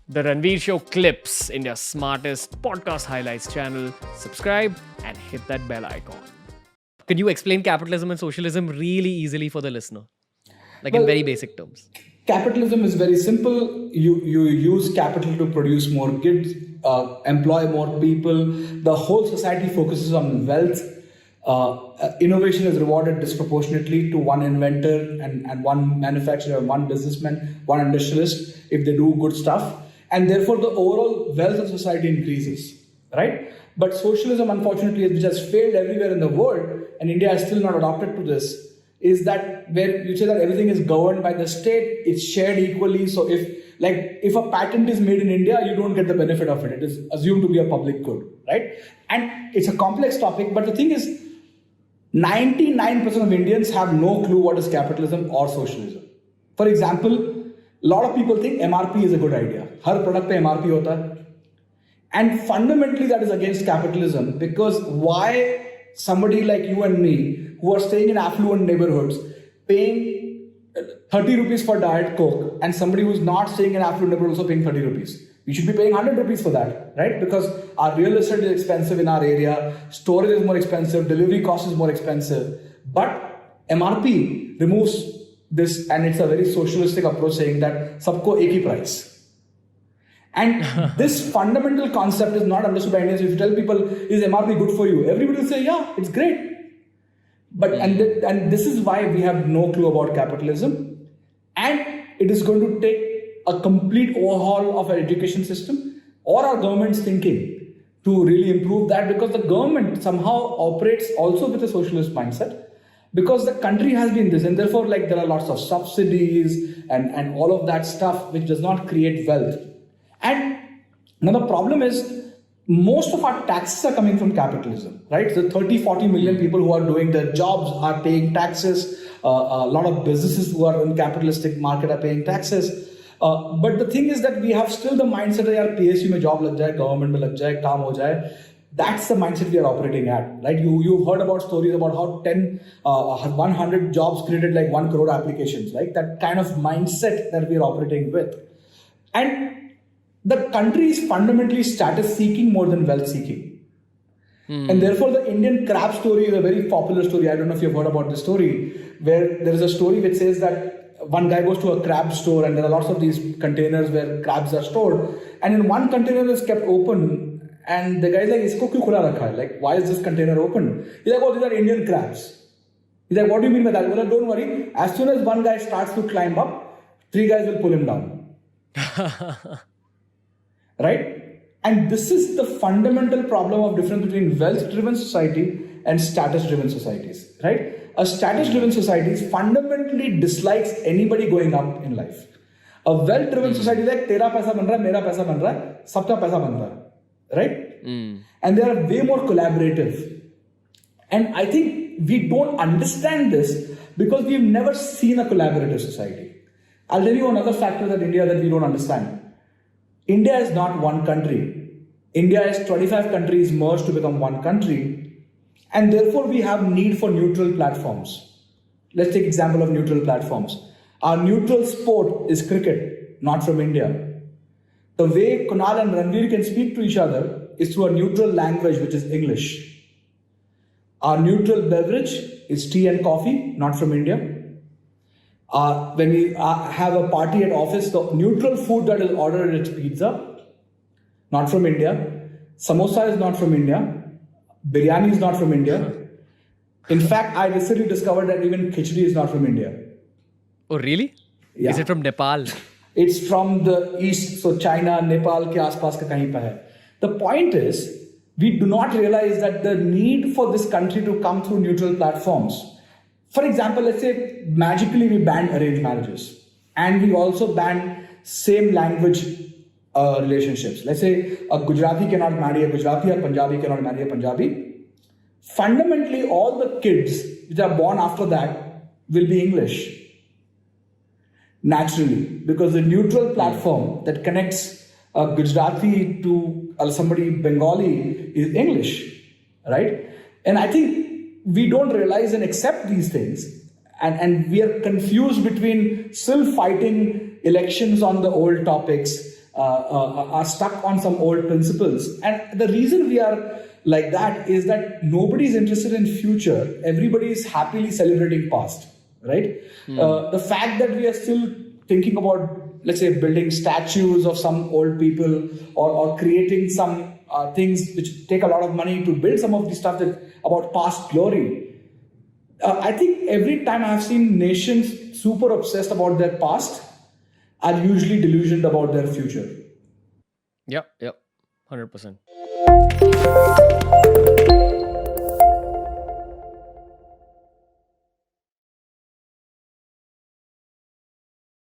The Ranveer Show Clips, India's smartest podcast highlights channel. Subscribe and hit that bell icon. Can you explain capitalism and socialism really easily for the listener? In very basic terms. Capitalism is very simple. You use capital to produce more goods, employ more people. The whole society focuses on wealth. Innovation is rewarded disproportionately to one inventor and one manufacturer, one businessman, one industrialist if they do good stuff. And therefore, the overall wealth of society increases, right? But socialism, unfortunately, which has failed everywhere in the world, and India is still not adopted to this, is that where you say that everything is governed by the state, it's shared equally. So if a patent is made in India, you don't get the benefit of it. It is assumed to be a public good, right? And it's a complex topic, but the thing is, 99% of Indians have no clue what is capitalism or socialism. For example, a lot of people think MRP is a good idea. Har product pe MRP hota hai. And fundamentally that is against capitalism, because why somebody like you and me who are staying in affluent neighborhoods paying 30 rupees for Diet Coke and somebody who's not staying in affluent neighborhood also paying 30 rupees. We should be paying 100 rupees for that, right? Because our real estate is expensive in our area, storage is more expensive, delivery cost is more expensive. But MRP removes this, and it's a very socialistic approach saying that sabko ek hi price. And this fundamental concept is not understood by Indians. If you tell people, is MRP good for you? Everybody will say, yeah, it's great. But and this is why we have no clue about capitalism. And it is going to take a complete overhaul of our education system or our government's thinking to really improve that, because the government somehow operates also with a socialist mindset, because the country has been this, and therefore there are lots of subsidies and all of that stuff which does not create wealth. And now the problem is most of our taxes are coming from capitalism, right? The 30-40 million people who are doing their jobs are paying taxes. A lot of businesses who are in capitalistic market are paying taxes. But the thing is that we have still the mindset that PSU mein job lag jaye, government mein lag jaye, kaam ho jaye. That's the mindset we are operating at, right? You've heard about stories about how 100 jobs created like 1 crore applications, like that kind of mindset that we are operating with. And the country is fundamentally status seeking more than wealth seeking. And therefore the Indian crab story is a very popular story. I don't know if you've heard about this story, where there is a story which says that one guy goes to a crab store and there are lots of these containers where crabs are stored, and in one container is kept open, and the guy's like, isko kyun khula rakha hai? Like, why is this container open? He's like, oh, these are Indian crabs. He's like, what do you mean by that? He's like, don't worry, as soon as one guy starts to climb up, 3 guys will pull him down. Right? And this is the fundamental problem of difference between wealth-driven society and status-driven societies, right? A status-driven society fundamentally dislikes anybody going up in life. A wealth-driven society is like, tera paisa ban raha hai, mera paisa ban raha hai, sabka paisa ban raha hai, right? And they are way more collaborative. And I think we don't understand this because we've never seen a collaborative society. I'll tell you another factor that we don't understand. India is not one country. India is 25 countries merged to become one country. And therefore, we have need for neutral platforms. Let's take example of neutral platforms. Our neutral sport is cricket, not from India. The way Kunal and Ranveer can speak to each other is through a neutral language, which is English. Our neutral beverage is tea and coffee, not from India. When we have a party at office, the neutral food that is ordered is pizza, not from India. Samosa is not from India. Biryani is not from India. In fact, I recently discovered that even khichdi is not from India. Oh, really? Yeah. Is it from Nepal? It's from the east, so China, Nepal ke aaspaas ka kahin pa hai. The point is, we do not realize that the need for this country to come through neutral platforms. For example, let's say magically we ban arranged marriages, and we also ban same language relationships. Let's say a Gujarati cannot marry a Gujarati, a Punjabi cannot marry a Punjabi. Fundamentally, all the kids which are born after that will be English. Naturally, because the neutral platform that connects a Gujarati to somebody Bengali is English, right? And I think we don't realize and accept these things, and we are confused between still fighting elections on the old topics, are stuck on some old principles. And the reason we are like that is that nobody is interested in future. Everybody is happily celebrating past, right? The fact that we are still thinking about, let's say, building statues of some old people, or creating some things which take a lot of money to build some of the stuff that about past glory. I think every time I have seen nations super obsessed about their past are usually delusioned about their future. Yep. 100%.